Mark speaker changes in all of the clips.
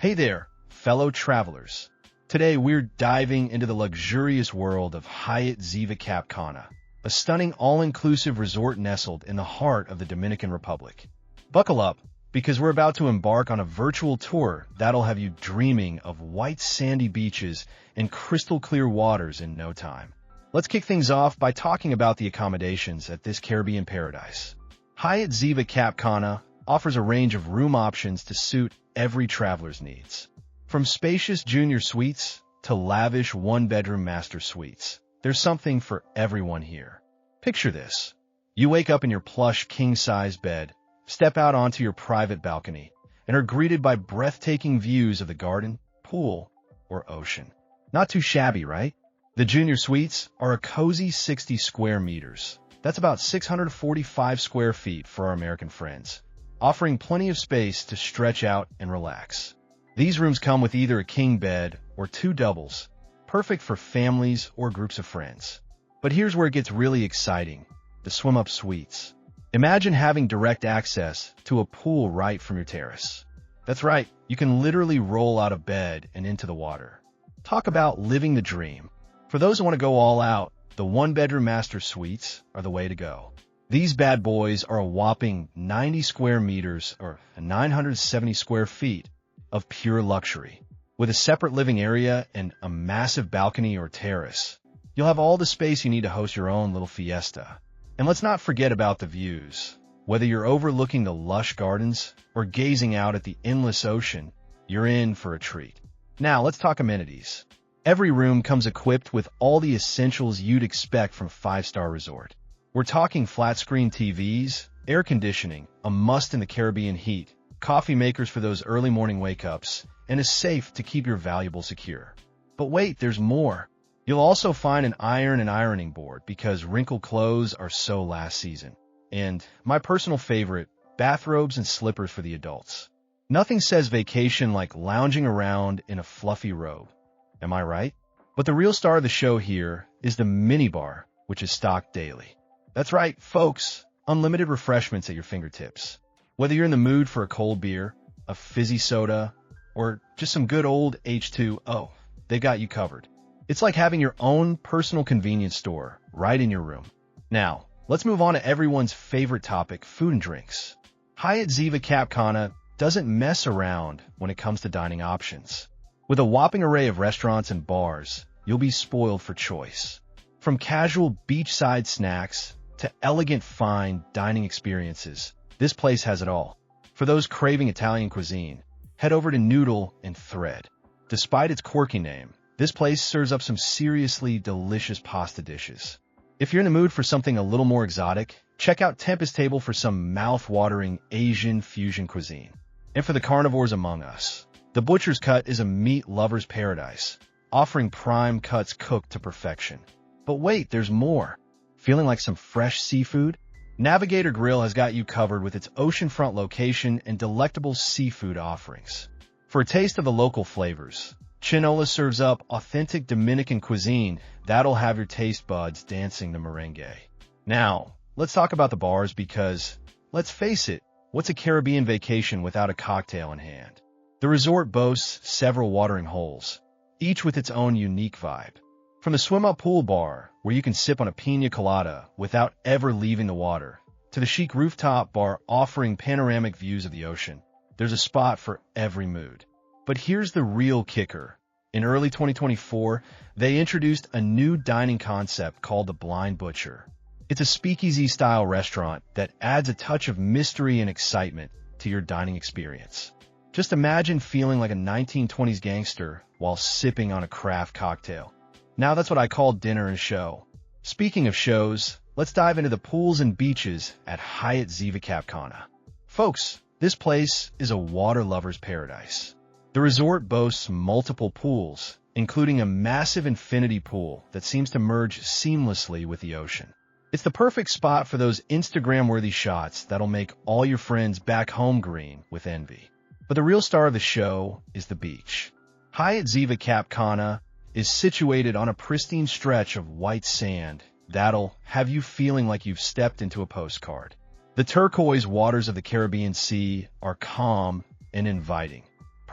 Speaker 1: Hey there, fellow travelers. Today we're diving into the luxurious world of Hyatt Ziva Cap Cana, a stunning all-inclusive resort nestled in the heart of the Dominican Republic. Buckle up, because we're about to embark on a virtual tour that'll have you dreaming of white sandy beaches and crystal-clear waters in no time. Let's kick things off by talking about the accommodations at this Caribbean paradise. Hyatt Ziva Cap Cana offers a range of room options to suit every traveler's needs. From spacious junior suites to lavish one-bedroom master suites, there's something for everyone here. Picture this. You wake up in your plush king-size bed, step out onto your private balcony, and are greeted by breathtaking views of the garden, pool, or ocean. Not too shabby, right? The junior suites are a cozy 60 square meters. That's about 645 square feet for our American friends, offering plenty of space to stretch out and relax. These rooms come with either a king bed or two doubles, perfect for families or groups of friends. But here's where it gets really exciting, the swim-up suites. Imagine having direct access to a pool right from your terrace. That's right, you can literally roll out of bed and into the water. Talk about living the dream. For those who want to go all out, the one-bedroom master suites are the way to go. These bad boys are a whopping 90 square meters or 970 square feet of pure luxury. With a separate living area and a massive balcony or terrace, you'll have all the space you need to host your own little fiesta. And let's not forget about the views. Whether you're overlooking the lush gardens or gazing out at the endless ocean, you're in for a treat. Now let's talk amenities. Every room comes equipped with all the essentials you'd expect from a five-star resort. We're talking flat-screen TVs, air conditioning, a must in the Caribbean heat, coffee makers for those early morning wake-ups, and a safe to keep your valuables secure. But wait, there's more. You'll also find an iron and ironing board because wrinkled clothes are so last season. And my personal favorite, bathrobes and slippers for the adults. Nothing says vacation like lounging around in a fluffy robe. Am I right? But the real star of the show here is the minibar, which is stocked daily. That's right, folks. Unlimited refreshments at your fingertips. Whether you're in the mood for a cold beer, a fizzy soda, or just some good old H2O, they got you covered. It's like having your own personal convenience store right in your room. Now, let's move on to everyone's favorite topic, food and drinks. Hyatt Ziva Cap Cana doesn't mess around when it comes to dining options. With a whopping array of restaurants and bars, you'll be spoiled for choice. From casual beachside snacks to elegant fine dining experiences, this place has it all. For those craving Italian cuisine, head over to Noodle and Thread. Despite its quirky name, this place serves up some seriously delicious pasta dishes. If you're in the mood for something a little more exotic, check out Tempest Table for some mouth-watering Asian fusion cuisine. And for the carnivores among us, the Butcher's Cut is a meat lover's paradise, offering prime cuts cooked to perfection. But wait, there's more. Feeling like some fresh seafood? Navigator Grill has got you covered with its oceanfront location and delectable seafood offerings. For a taste of the local flavors, Chinola serves up authentic Dominican cuisine that'll have your taste buds dancing the merengue. Now, let's talk about the bars because, let's face it, what's a Caribbean vacation without a cocktail in hand? The resort boasts several watering holes, each with its own unique vibe. From the swim-up pool bar, where you can sip on a piña colada without ever leaving the water, to the chic rooftop bar offering panoramic views of the ocean, there's a spot for every mood. But here's the real kicker. In early 2024, they introduced a new dining concept called the Blind Butcher. It's a speakeasy-style restaurant that adds a touch of mystery and excitement to your dining experience. Just imagine feeling like a 1920s gangster while sipping on a craft cocktail. Now that's what I call dinner and show. Speaking of shows, let's dive into the pools and beaches at Hyatt Ziva Cap Cana. Folks, this place is a water lover's paradise. The resort boasts multiple pools, including a massive infinity pool that seems to merge seamlessly with the ocean. It's the perfect spot for those Instagram-worthy shots that'll make all your friends back home green with envy. But the real star of the show is the beach. Hyatt Ziva Cap Cana is situated on a pristine stretch of white sand that'll have you feeling like you've stepped into a postcard. The turquoise waters of the Caribbean Sea are calm and inviting,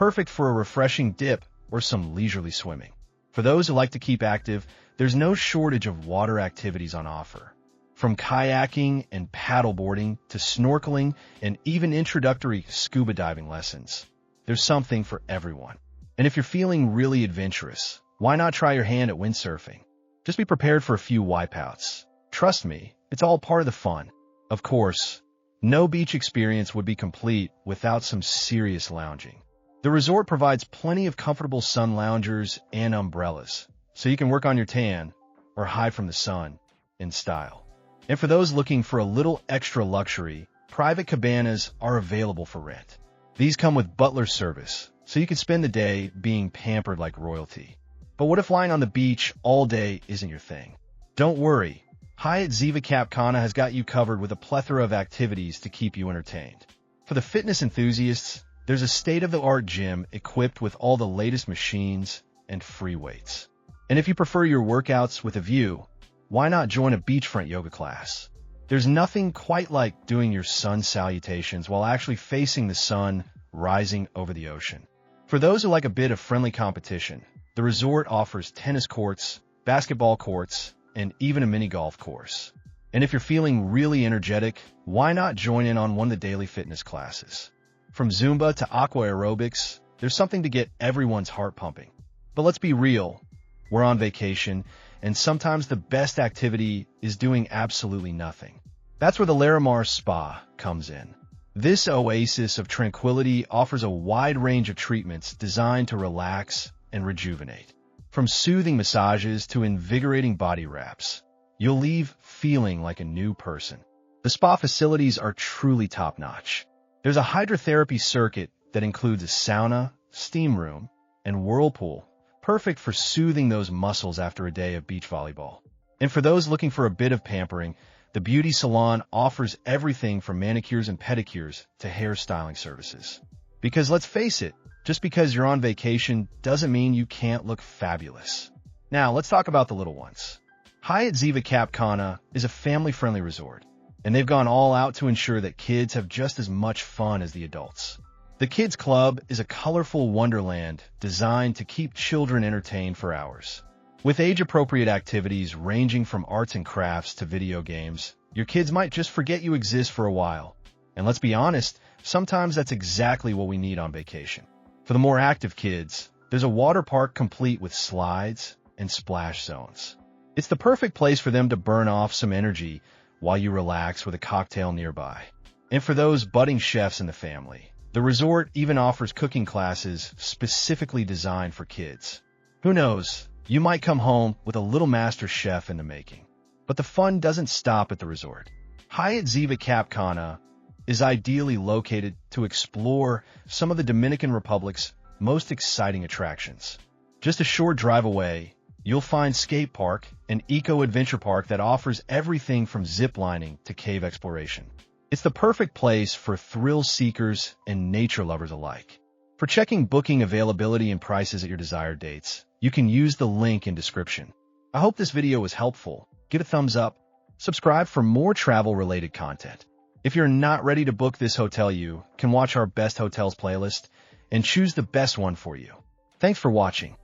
Speaker 1: perfect for a refreshing dip or some leisurely swimming. For those who like to keep active, there's no shortage of water activities on offer. From kayaking and paddleboarding to snorkeling and even introductory scuba diving lessons, there's something for everyone. And if you're feeling really adventurous, why not try your hand at windsurfing? Just be prepared for a few wipeouts. Trust me, it's all part of the fun. Of course, no beach experience would be complete without some serious lounging. The resort provides plenty of comfortable sun loungers and umbrellas, so you can work on your tan or hide from the sun in style. And for those looking for a little extra luxury, private cabanas are available for rent. These come with butler service, so you can spend the day being pampered like royalty. But what if lying on the beach all day isn't your thing? Don't worry, Hyatt Ziva Cap Cana has got you covered with a plethora of activities to keep you entertained. For the fitness enthusiasts, there's a state-of-the-art gym equipped with all the latest machines and free weights. And if you prefer your workouts with a view, why not join a beachfront yoga class? There's nothing quite like doing your sun salutations while actually facing the sun rising over the ocean. For those who like a bit of friendly competition, the resort offers tennis courts, basketball courts, and even a mini golf course. And if you're feeling really energetic, why not join in on one of the daily fitness classes? From Zumba to aqua aerobics, there's something to get everyone's heart pumping. But let's be real, we're on vacation, and sometimes the best activity is doing absolutely nothing. That's where the Larimar Spa comes in. This oasis of tranquility offers a wide range of treatments designed to relax and rejuvenate. From soothing massages to invigorating body wraps, you'll leave feeling like a new person. The spa facilities are truly top-notch. There's a hydrotherapy circuit that includes a sauna, steam room, and whirlpool, perfect for soothing those muscles after a day of beach volleyball. And for those looking for a bit of pampering, the beauty salon offers everything from manicures and pedicures to hairstyling services. Because let's face it, just because you're on vacation doesn't mean you can't look fabulous. Now, let's talk about the little ones. Hyatt Ziva Cap Cana is a family-friendly resort, and they've gone all out to ensure that kids have just as much fun as the adults. The Kidz Club is a colorful wonderland designed to keep children entertained for hours. With age-appropriate activities ranging from arts and crafts to video games, your kids might just forget you exist for a while. And let's be honest, sometimes that's exactly what we need on vacation. For the more active kids, there's a water park complete with slides and splash zones. It's the perfect place for them to burn off some energy while you relax with a cocktail nearby. And for those budding chefs in the family, the resort even offers cooking classes specifically designed for kids. Who knows, you might come home with a little master chef in the making. But the fun doesn't stop at the resort. Hyatt Ziva Cap Cana is ideally located to explore some of the Dominican Republic's most exciting attractions. Just a short drive away, you'll find Skate Park, an eco-adventure park that offers everything from zip-lining to cave exploration. It's the perfect place for thrill seekers and nature lovers alike. For checking booking availability and prices at your desired dates, you can use the link in description. I hope this video was helpful. Give a thumbs up, subscribe for more travel-related content. If you're not ready to book this hotel, you can watch our Best Hotels playlist and choose the best one for you. Thanks for watching.